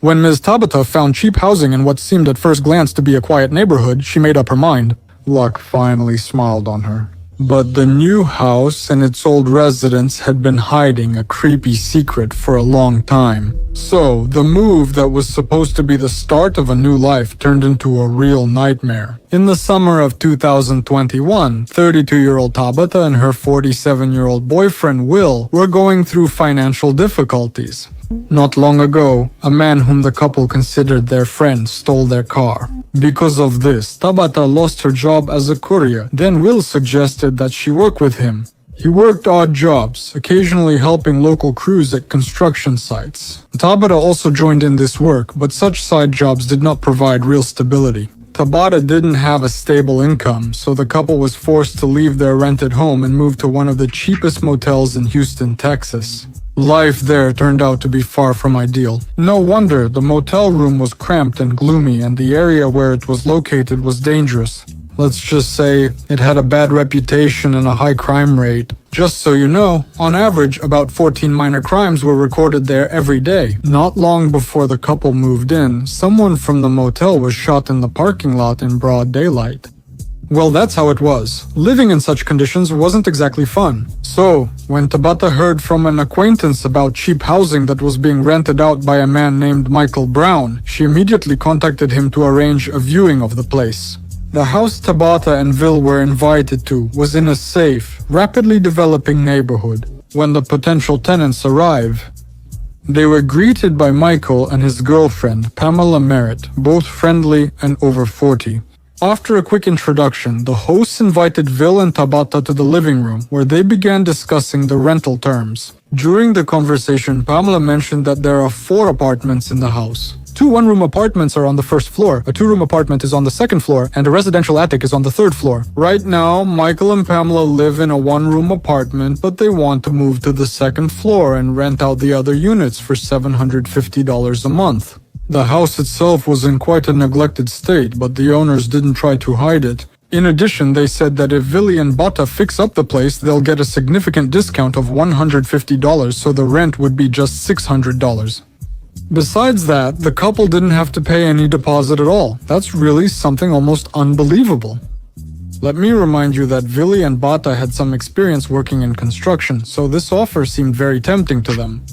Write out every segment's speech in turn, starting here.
When Ms. Tabata found cheap housing in what seemed at first glance to be a quiet neighborhood, she made up her mind. Luck finally smiled on her. But the new house and its old residents had been hiding a creepy secret for a long time. So, the move that was supposed to be the start of a new life turned into a real nightmare. In the summer of 2021, 32-year-old Tabata and her 47-year-old boyfriend Will were going through financial difficulties. Not long ago, a man whom the couple considered their friend stole their car. Because of this, Tabata lost her job as a courier. Then Will suggested that she work with him. He worked odd jobs, occasionally helping local crews at construction sites. Tabata also joined in this work, but such side jobs did not provide real stability. Tabata didn't have a stable income, so the couple was forced to leave their rented home and move to one of the cheapest motels in Houston, Texas. Life there turned out to be far from ideal. No wonder the motel room was cramped and gloomy, and the area where it was located was dangerous. Let's just say it had a bad reputation and a high crime rate. Just so you know, on average, about 14 minor crimes were recorded there every day. Not long before the couple moved in, someone from the motel was shot in the parking lot in broad daylight. Well, that's how it was. Living in such conditions wasn't exactly fun. So, when Tabata heard from an acquaintance about cheap housing that was being rented out by a man named Michael Brown, she immediately contacted him to arrange a viewing of the place. The house Tabata and Vil were invited to was in a safe, rapidly developing neighborhood. When the potential tenants arrived, they were greeted by Michael and his girlfriend, Pamela Merritt, both friendly and over 40. After a quick introduction, the hosts invited Vil and Tabata to the living room, where they began discussing the rental terms. During the conversation, Pamela mentioned that there are 4 apartments in the house. 2 one-room apartments are on the first floor, a 2-room apartment is on the second floor, and a residential attic is on the 3rd floor. Right now, Michael and Pamela live in a 1-room apartment, but they want to move to the 2nd floor and rent out the other units for $750 a month. The house itself was in quite a neglected state, but the owners didn't try to hide it. In addition, they said that if Vili and Bata fix up the place, they'll get a significant discount of $150, so the rent would be just $600. Besides that, the couple didn't have to pay any deposit at all. That's really something almost unbelievable. Let me remind you that Vili and Bata had some experience working in construction, so this offer seemed very tempting to them.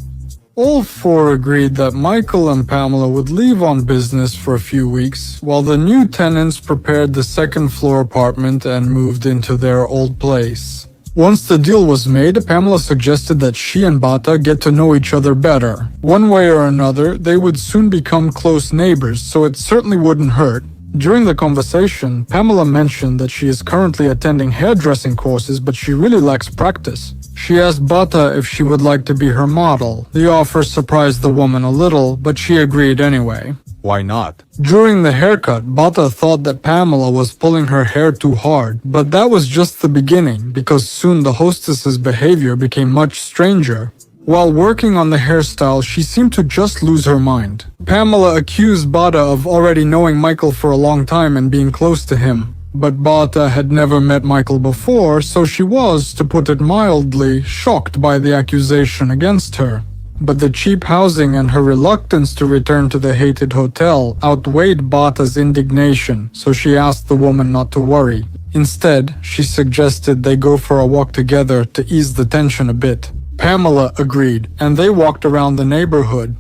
All 4 agreed that Michael and Pamela would leave on business for a few weeks, while the new tenants prepared the 2nd floor apartment and moved into their old place. Once the deal was made, Pamela suggested that she and Bata get to know each other better. One way or another, they would soon become close neighbors, so it certainly wouldn't hurt. During the conversation, Pamela mentioned that she is currently attending hairdressing courses, but she really lacks practice. She asked Bata if she would like to be her model. The offer surprised the woman a little, but she agreed anyway. Why not? During the haircut, Bata thought that Pamela was pulling her hair too hard, but that was just the beginning, because soon the hostess's behavior became much stranger. While working on the hairstyle, she seemed to just lose her mind. Pamela accused Bata of already knowing Michael for a long time and being close to him. But Bata had never met Michael before, so she was, to put it mildly, shocked by the accusation against her. But the cheap housing and her reluctance to return to the hated hotel outweighed Bata's indignation, so she asked the woman not to worry. Instead, she suggested they go for a walk together to ease the tension a bit. Pamela agreed, and they walked around the neighborhood.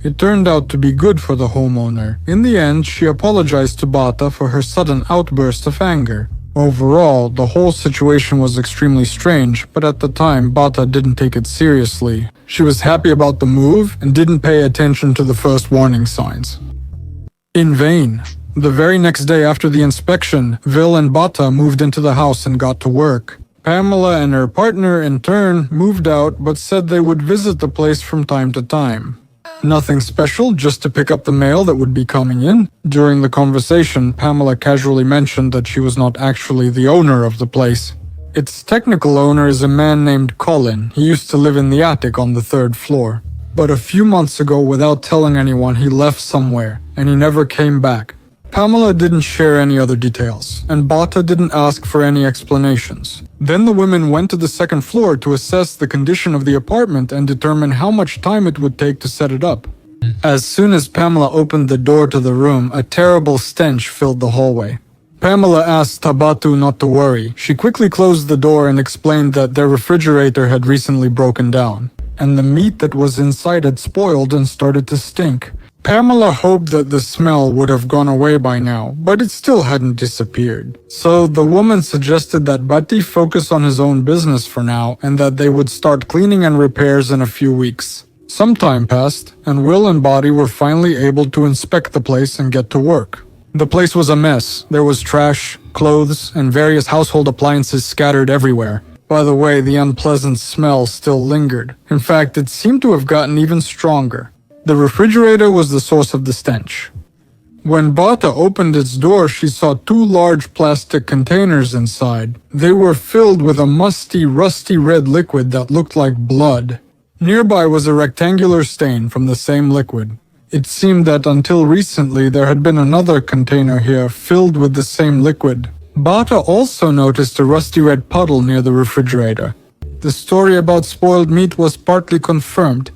It turned out to be good for the homeowner. In the end, she apologized to Bata for her sudden outburst of anger. Overall, the whole situation was extremely strange, but at the time, Bata didn't take it seriously. She was happy about the move and didn't pay attention to the first warning signs. In vain. The very next day after the inspection, Vil and Bata moved into the house and got to work. Pamela and her partner, in turn, moved out but said they would visit the place from time to time. Nothing special, just to pick up the mail that would be coming in. During the conversation, Pamela casually mentioned that she was not actually the owner of the place. Its technical owner is a man named Colin. He used to live in the attic on the 3rd floor. But a few months ago, without telling anyone, he left somewhere, and he never came back. Pamela didn't share any other details, and Bata didn't ask for any explanations. Then the women went to the 2nd floor to assess the condition of the apartment and determine how much time it would take to set it up. As soon as Pamela opened the door to the room, a terrible stench filled the hallway. Pamela asked Tabata not to worry. She quickly closed the door and explained that their refrigerator had recently broken down, and the meat that was inside had spoiled and started to stink. Pamela hoped that the smell would have gone away by now, but it still hadn't disappeared. So the woman suggested that Bati focus on his own business for now and that they would start cleaning and repairs in a few weeks. Some time passed, and Will and Bati were finally able to inspect the place and get to work. The place was a mess. There was trash, clothes, and various household appliances scattered everywhere. By the way, the unpleasant smell still lingered. In fact, it seemed to have gotten even stronger. The refrigerator was the source of the stench. When Bata opened its door, she saw two large plastic containers inside. They were filled with a musty, rusty red liquid that looked like blood. Nearby was a rectangular stain from the same liquid. It seemed that until recently there had been another container here filled with the same liquid. Bata also noticed a rusty red puddle near the refrigerator. The story about spoiled meat was partly confirmed.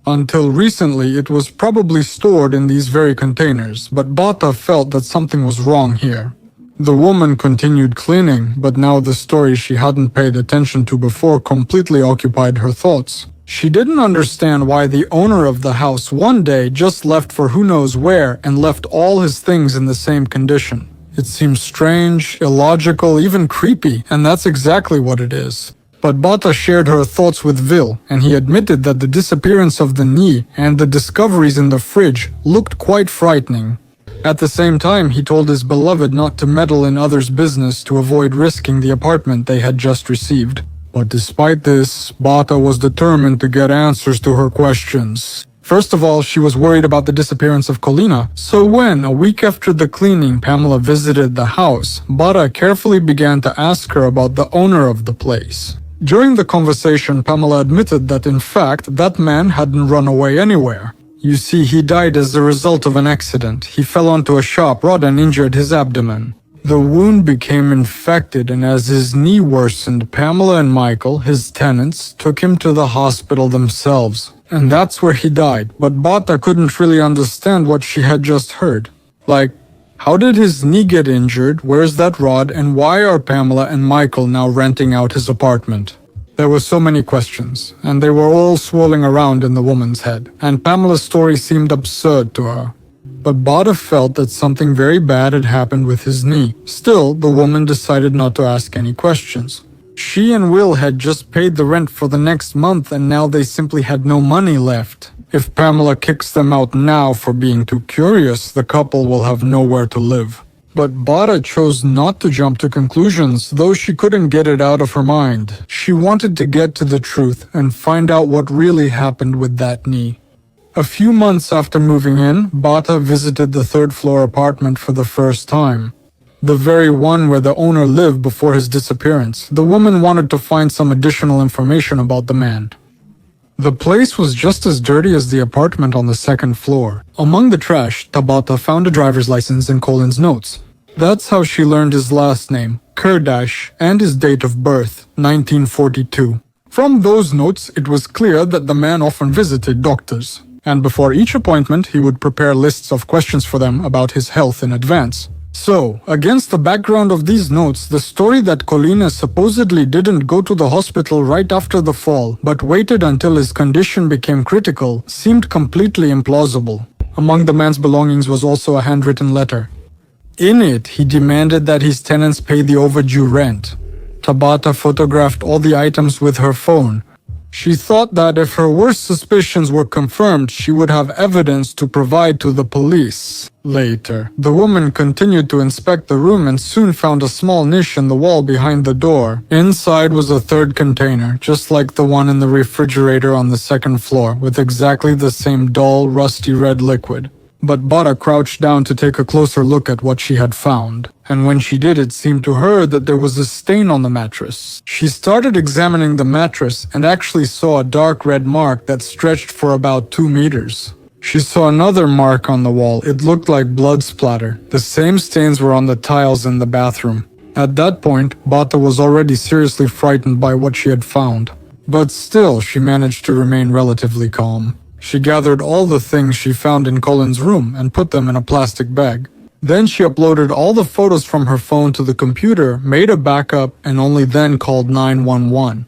Until recently, it was probably stored in these very containers, but Bata felt that something was wrong here. The woman continued cleaning, but now the story she hadn't paid attention to before completely occupied her thoughts. She didn't understand why the owner of the house one day just left for who knows where and left all his things in the same condition. It seems strange, illogical, even creepy, and that's exactly what it is. But Bata shared her thoughts with Vil, and he admitted that the disappearance of the knee and the discoveries in the fridge looked quite frightening. At the same time, he told his beloved not to meddle in others' business to avoid risking the apartment they had just received. But despite this, Bata was determined to get answers to her questions. First of all, she was worried about the disappearance of Colina, so when, a week after the cleaning, Pamela visited the house, Bata carefully began to ask her about the owner of the place. During the conversation, Pamela admitted that in fact, that man hadn't run away anywhere. You see, he died as a result of an accident. He fell onto a sharp rod and injured his abdomen. The wound became infected, and as his knee worsened, Pamela and Michael, his tenants, took him to the hospital themselves. And that's where he died, but Bata couldn't really understand what she had just heard. Like, how did his knee get injured, where's that rod, and why are Pamela and Michael now renting out his apartment? There were so many questions, and they were all swirling around in the woman's head, and Pamela's story seemed absurd to her. But Bata felt that something very bad had happened with his knee. Still, the woman decided not to ask any questions. She and Will had just paid the rent for the next month, and now they simply had no money left. If Pamela kicks them out now for being too curious, the couple will have nowhere to live. But Bata chose not to jump to conclusions, though she couldn't get it out of her mind. She wanted to get to the truth and find out what really happened with that knee. A few months after moving in, Bata visited the third-floor apartment for the first time. The very one where the owner lived before his disappearance. The woman wanted to find some additional information about the man. The place was just as dirty as the apartment on the second floor. Among the trash, Tabata found a driver's license and Colin's notes. That's how she learned his last name, Kurdash, and his date of birth, 1942. From those notes, it was clear that the man often visited doctors, and before each appointment, he would prepare lists of questions for them about his health in advance. So, against the background of these notes, the story that Colina supposedly didn't go to the hospital right after the fall, but waited until his condition became critical, seemed completely implausible. Among the man's belongings was also a handwritten letter. In it, he demanded that his tenants pay the overdue rent. Tabata photographed all the items with her phone. She thought that if her worst suspicions were confirmed, she would have evidence to provide to the police. Later, the woman continued to inspect the room and soon found a small niche in the wall behind the door. Inside was a third container, just like the one in the refrigerator on the second floor, with exactly the same dull, rusty red liquid. But Bata crouched down to take a closer look at what she had found. And when she did, it seemed to her that there was a stain on the mattress. She started examining the mattress and actually saw a dark red mark that stretched for about 2 meters. She saw another mark on the wall. It looked like blood splatter. The same stains were on the tiles in the bathroom. At that point, Bata was already seriously frightened by what she had found. But still, she managed to remain relatively calm. She gathered all the things she found in Colin's room and put them in a plastic bag. Then she uploaded all the photos from her phone to the computer, made a backup, and only then called 911.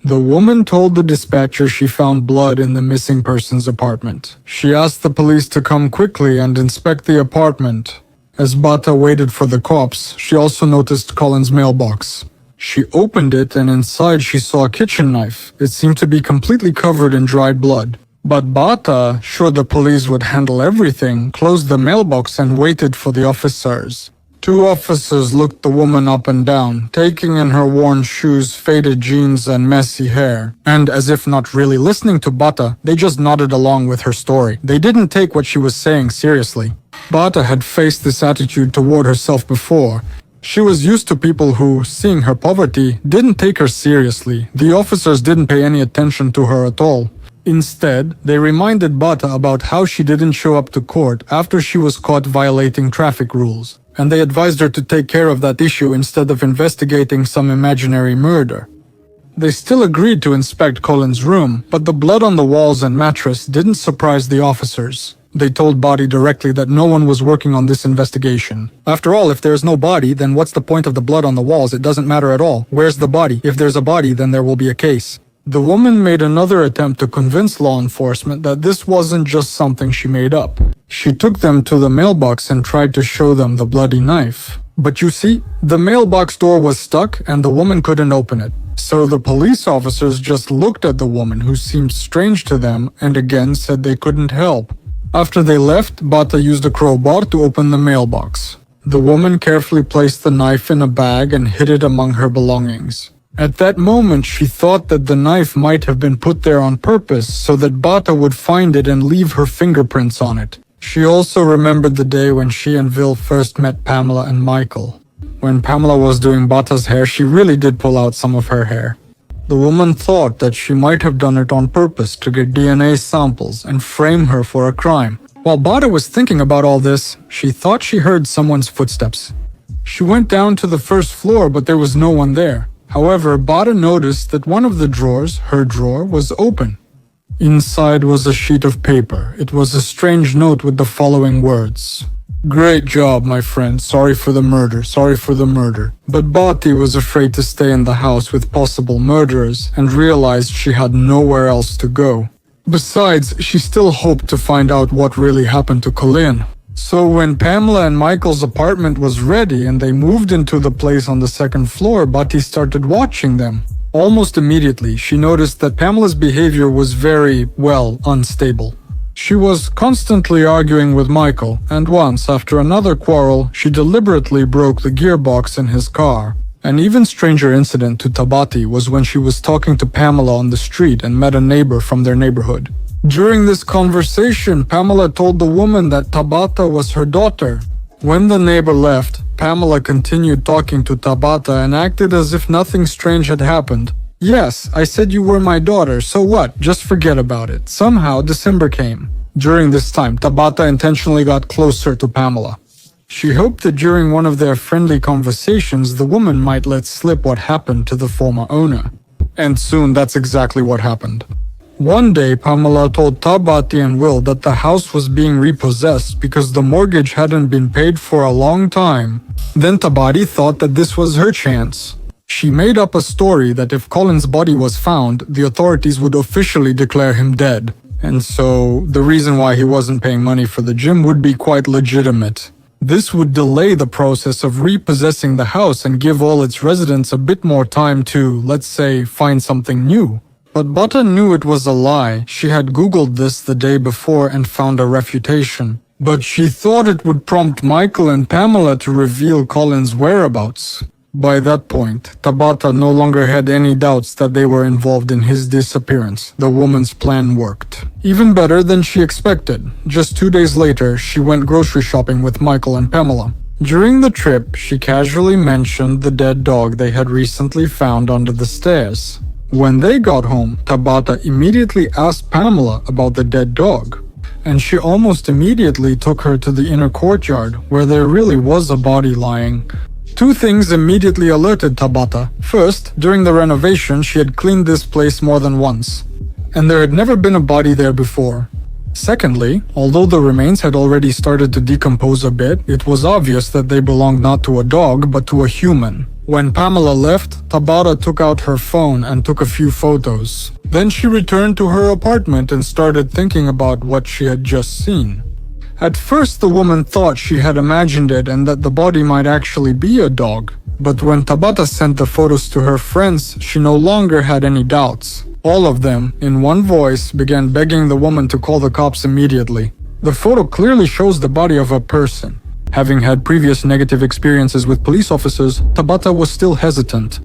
The woman told the dispatcher she found blood in the missing person's apartment. She asked the police to come quickly and inspect the apartment. As Bata waited for the cops, she also noticed Colin's mailbox. She opened it and inside she saw a kitchen knife. It seemed to be completely covered in dried blood. But Bata, sure the police would handle everything, closed the mailbox and waited for the officers. Two officers looked the woman up and down, taking in her worn shoes, faded jeans, and messy hair. And as if not really listening to Bata, they just nodded along with her story. They didn't take what she was saying seriously. Bata had faced this attitude toward herself before. She was used to people who, seeing her poverty, didn't take her seriously. The officers didn't pay any attention to her at all. Instead, they reminded Bata about how she didn't show up to court after she was caught violating traffic rules, and they advised her to take care of that issue instead of investigating some imaginary murder. They still agreed to inspect Colin's room, but the blood on the walls and mattress didn't surprise the officers. They told Body directly that no one was working on this investigation. After all, if there's no body, then what's the point of the blood on the walls? It doesn't matter at all. Where's the body? If there's a body, then there will be a case. The woman made another attempt to convince law enforcement that this wasn't just something she made up. She took them to the mailbox and tried to show them the bloody knife. But you see, the mailbox door was stuck and the woman couldn't open it. So the police officers just looked at the woman, who seemed strange to them, and again said they couldn't help. After they left, Bata used a crowbar to open the mailbox. The woman carefully placed the knife in a bag and hid it among her belongings. At that moment, she thought that the knife might have been put there on purpose so that Bata would find it and leave her fingerprints on it. She also remembered the day when she and Vil first met Pamela and Michael. When Pamela was doing Bata's hair, she really did pull out some of her hair. The woman thought that she might have done it on purpose to get DNA samples and frame her for a crime. While Bata was thinking about all this, she thought she heard someone's footsteps. She went down to the first floor, but there was no one there. However, Bata noticed that one of the drawers, her drawer, was open. Inside was a sheet of paper. It was a strange note with the following words. "Great job, my friend. Sorry for the murder. Sorry for the murder." But Bati was afraid to stay in the house with possible murderers and realized she had nowhere else to go. Besides, she still hoped to find out what really happened to Colin. So when Pamela and Michael's apartment was ready and they moved into the place on the second floor, Bati started watching them. Almost immediately, she noticed that Pamela's behavior was very, well, unstable. She was constantly arguing with Michael, and once, after another quarrel, she deliberately broke the gearbox in his car. An even stranger incident to Tabata was when she was talking to Pamela on the street and met a neighbor from their neighborhood. During this conversation, Pamela told the woman that Tabata was her daughter. When the neighbor left, Pamela continued talking to Tabata and acted as if nothing strange had happened. "Yes, I said you were my daughter, so what? Just forget about it." Somehow, December came. During this time, Tabata intentionally got closer to Pamela. She hoped that during one of their friendly conversations, the woman might let slip what happened to the former owner. And soon, that's exactly what happened. One day, Pamela told Tabati and Will that the house was being repossessed because the mortgage hadn't been paid for a long time. Then Tabati thought that this was her chance. She made up a story that if Colin's body was found, the authorities would officially declare him dead. And so, the reason why he wasn't paying money for the gym would be quite legitimate. This would delay the process of repossessing the house and give all its residents a bit more time to, let's say, find something new. But Bata knew it was a lie. She had Googled this the day before and found a refutation. But she thought it would prompt Michael and Pamela to reveal Colin's whereabouts. By that point, Tabata no longer had any doubts that they were involved in his disappearance. The woman's plan worked. Even better than she expected. Just 2 days later, she went grocery shopping with Michael and Pamela. During the trip, she casually mentioned the dead dog they had recently found under the stairs. When they got home, Tabata immediately asked Pamela about the dead dog. And she almost immediately took her to the inner courtyard, where there really was a body lying. Two things immediately alerted Tabata. First, during the renovation, she had cleaned this place more than once. and there had never been a body there before. Secondly, although the remains had already started to decompose a bit, it was obvious that they belonged not to a dog, but to a human. When Pamela left, Tabata took out her phone and took a few photos. Then she returned to her apartment and started thinking about what she had just seen. At first, the woman thought she had imagined it and that the body might actually be a dog. But when Tabata sent the photos to her friends, she no longer had any doubts. All of them, in one voice, began begging the woman to call the cops immediately. The photo clearly shows the body of a person. Having had previous negative experiences with police officers, Tabata was still hesitant.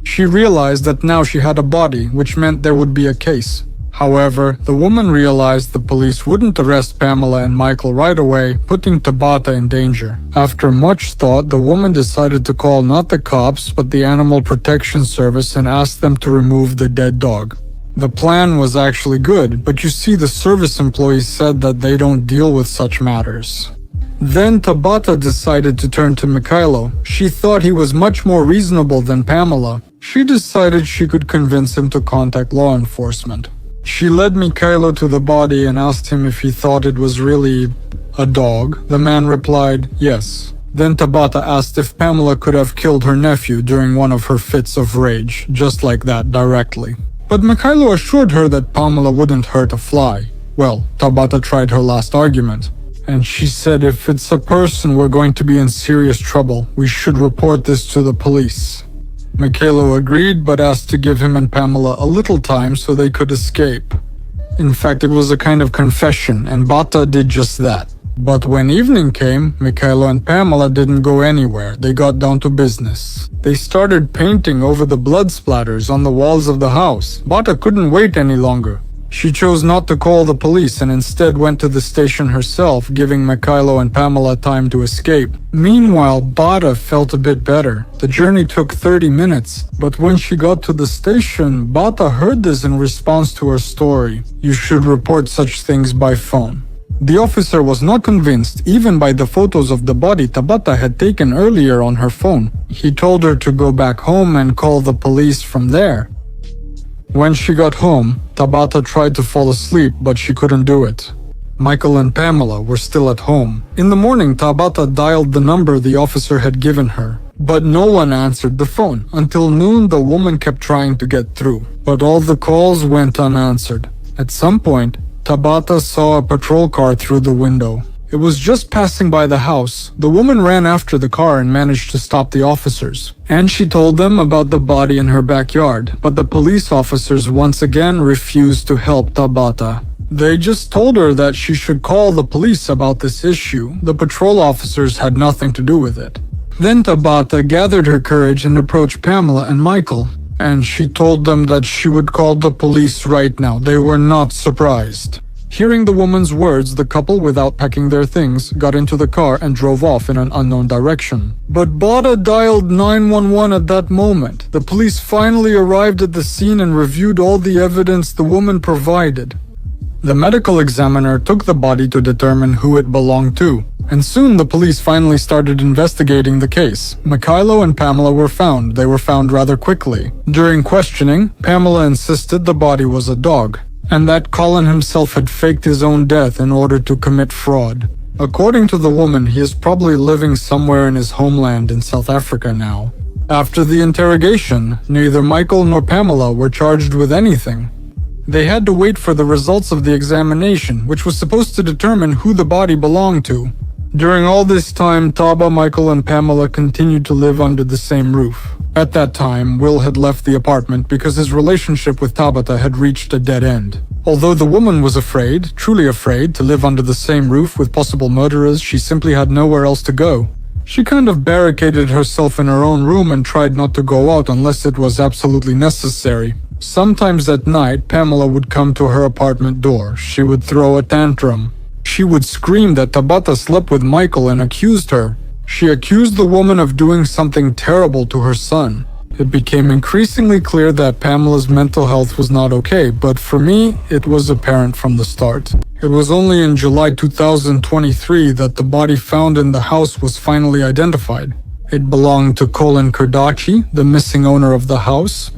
She realized that now she had a body, which meant there would be a case. However, the woman realized the police wouldn't arrest Pamela and Michael right away, putting Tabata in danger. After much thought, the woman decided to call not the cops, but the Animal Protection Service and ask them to remove the dead dog. The plan was actually good, but you see, the service employees said that they don't deal with such matters. Then Tabata decided to turn to Mikhailo. She thought he was much more reasonable than Pamela. She decided she could convince him to contact law enforcement. She led Mikhailo to the body and asked him if he thought it was really a dog. The man replied, yes. Then Tabata asked if Pamela could have killed her nephew during one of her fits of rage, just like that, directly. But Mikhailo assured her that Pamela wouldn't hurt a fly. Well, Tabata tried her last argument, and she said if it's a person, we're going to be in serious trouble. We should report this to the police. Mikhailo agreed, but asked to give him and Pamela a little time so they could escape. In fact, it was a kind of confession, and Bata did just that. But when evening came, Mikhailo and Pamela didn't go anywhere. They got down to business. They started painting over the blood splatters on the walls of the house. Bata couldn't wait any longer. She chose not to call the police and instead went to the station herself, giving Mikhailo and Pamela time to escape. Meanwhile, Bata felt a bit better. The journey took 30 minutes, but when she got to the station, Bata heard this in response to her story. You should report such things by phone. The officer was not convinced, even by the photos of the body Tabata had taken earlier on her phone. He told her to go back home and call the police from there. When she got home, Tabata tried to fall asleep, but she couldn't do it. Michael and Pamela were still at home. In the morning, Tabata dialed the number the officer had given her, but no one answered the phone. Until noon, the woman kept trying to get through, but all the calls went unanswered. At some point, Tabata saw a patrol car through the window. It was just passing by the house. The woman ran after the car and managed to stop the officers. And she told them about the body in her backyard, but the police officers once again refused to help Tabata. They just told her that she should call the police about this issue. The patrol officers had nothing to do with it. Then Tabata gathered her courage and approached Pamela and Michael, and she told them that she would call the police right now. They were not surprised. Hearing the woman's words, the couple, without packing their things, got into the car and drove off in an unknown direction. But Bata dialed 911 at that moment. The police finally arrived at the scene and reviewed all the evidence the woman provided. The medical examiner took the body to determine who it belonged to, and soon the police finally started investigating the case. Mikhailo and Pamela were found. They were found rather quickly. During questioning, Pamela insisted the body was a dog, and that Colin himself had faked his own death in order to commit fraud. According to the woman, he is probably living somewhere in his homeland in South Africa now. After the interrogation, neither Michael nor Pamela were charged with anything. They had to wait for the results of the examination, which was supposed to determine who the body belonged to. During all this time, Taba, Michael, and Pamela continued to live under the same roof. At that time, Will had left the apartment because his relationship with Tabata had reached a dead end. Although the woman was afraid, truly afraid, to live under the same roof with possible murderers, she simply had nowhere else to go. She kind of barricaded herself in her own room and tried not to go out unless it was absolutely necessary. Sometimes at night, Pamela would come to her apartment door. She would throw a tantrum. She would scream that Tabata slept with Michael and accused her. She accused the woman of doing something terrible to her son. It became increasingly clear that Pamela's mental health was not okay, but for me, it was apparent from the start. It was only in July 2023 that the body found in the house was finally identified. It belonged to Colin Kurdachi, the missing owner of the house.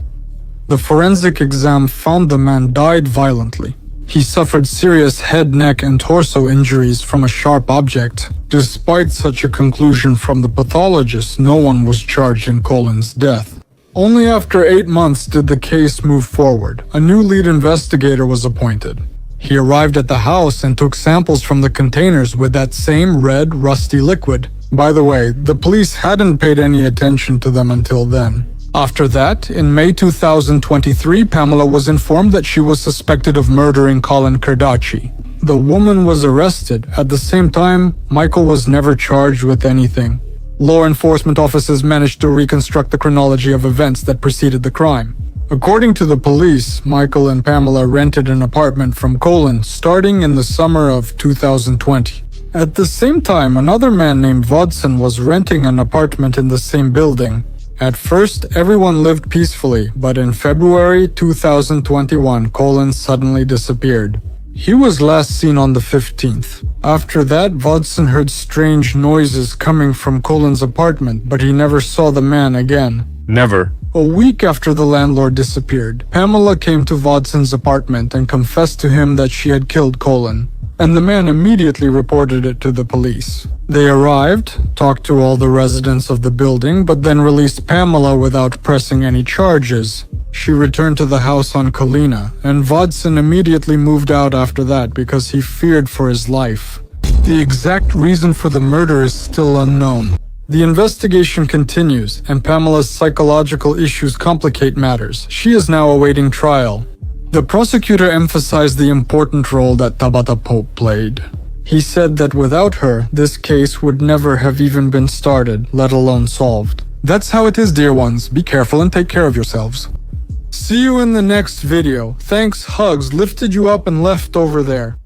The forensic exam found the man died violently. He suffered serious head, neck, and torso injuries from a sharp object. Despite such a conclusion from the pathologist, no one was charged in Colin's death. Only after 8 months did the case move forward. A new lead investigator was appointed. He arrived at the house and took samples from the containers with that same red, rusty liquid. By the way, the police hadn't paid any attention to them until then. After that, in May 2023, Pamela was informed that she was suspected of murdering Colin Kardashian. The woman was arrested. At the same time, Michael was never charged with anything. Law enforcement officers managed to reconstruct the chronology of events that preceded the crime. According to the police, Michael and Pamela rented an apartment from Colin starting in the summer of 2020. At the same time, another man named Vodson was renting an apartment in the same building. At first, everyone lived peacefully, but in February 2021, Colin suddenly disappeared. He was last seen on the 15th. After that, Vodson heard strange noises coming from Colin's apartment, but he never saw the man again. Never. A week after the landlord disappeared, Pamela came to Vodson's apartment and confessed to him that she had killed Colin, and the man immediately reported it to the police. They arrived, talked to all the residents of the building, but then released Pamela without pressing any charges. She returned to the house on Colina, and Vodson immediately moved out after that because he feared for his life. The exact reason for the murder is still unknown. The investigation continues, and Pamela's psychological issues complicate matters. She is now awaiting trial. The prosecutor emphasized the important role that Tabata Pope played. He said that without her, this case would never have even been started, let alone solved. That's how it is, dear ones. Be careful and take care of yourselves. See you in the next video. Thanks, hugs, lifted you up and left over there.